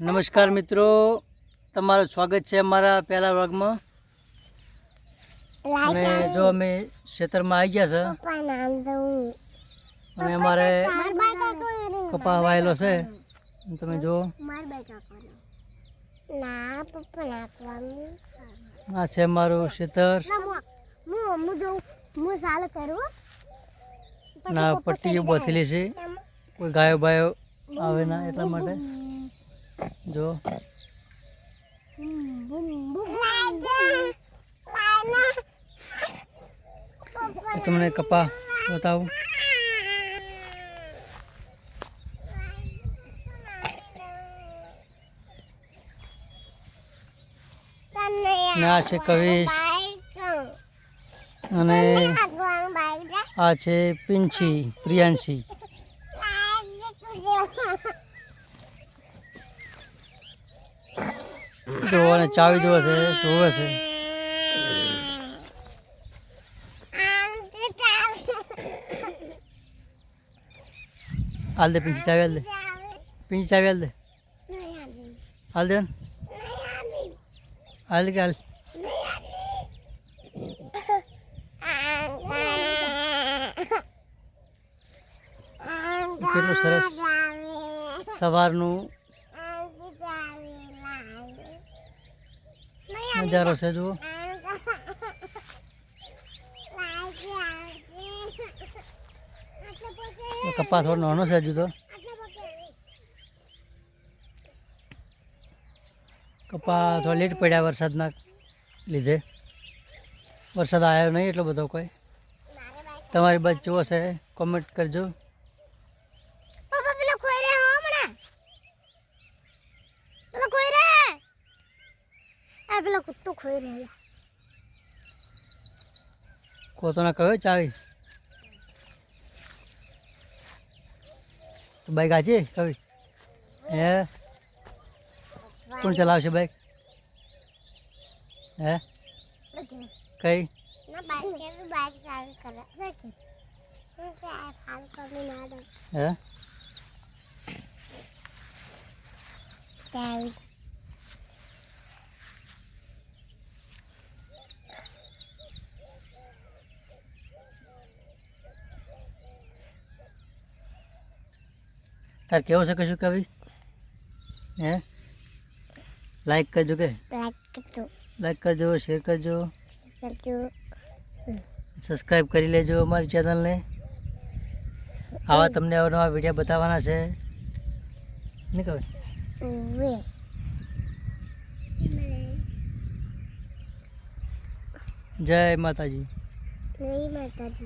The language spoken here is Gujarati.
નમસ્કાર મિત્રો, તમારું સ્વાગત છે અમારા પહેલા વર્ગમાં. અને જો અમે ખેતરમાં આવી ગયા છે અને અમારે કપા વાયેલો છે. તમે જુઓ, આ છે અમારું ખેતર. ના પટ્ટીઓ બાંધેલી છે, કોઈ ગાયો બાયો આવે ના એટલા માટે. જો તમને કપા બતાવું. આ છે કવિશ અને આ છે પિંછી પ્રિયાંશી. જો અને ચાવી જોવે છે, જોવે છે. હાલ દે પિંછી, ચાવી હાલ દે. પિંછી ચાવી હાલ દે. હાલ દે, હાલ કે હાલ. કેટલું સરસ સવારનું નજારો છે. જુઓ, કપા થોડો નાનો છે હજુ તો. કપા થોડા લેટ પડ્યા વરસાદના લીધે. વરસાદ આવ્યો નહીં એટલો બધો કોઈ. તમારી બાજુ કેવો છે કોમેન્ટ કરજો. કુત્તો ખોઈ રહ્યા કોતો ના કહ્યો ચાવી. બાઈક આજે કવિ હે કોણ ચલાવશે બાઈક? હે કઈ હે તાર કેવો છે કશું કવિ? હે લાઈક કરજો કે લાઈક કરજો, શેર કરજો, સબસ્ક્રાઈબ કરી લેજો અમારી ચેનલને. આવા તમને અવનવા વિડીયો બતાવવાના છે ને કવિ. જય માતાજી. જય માતાજી.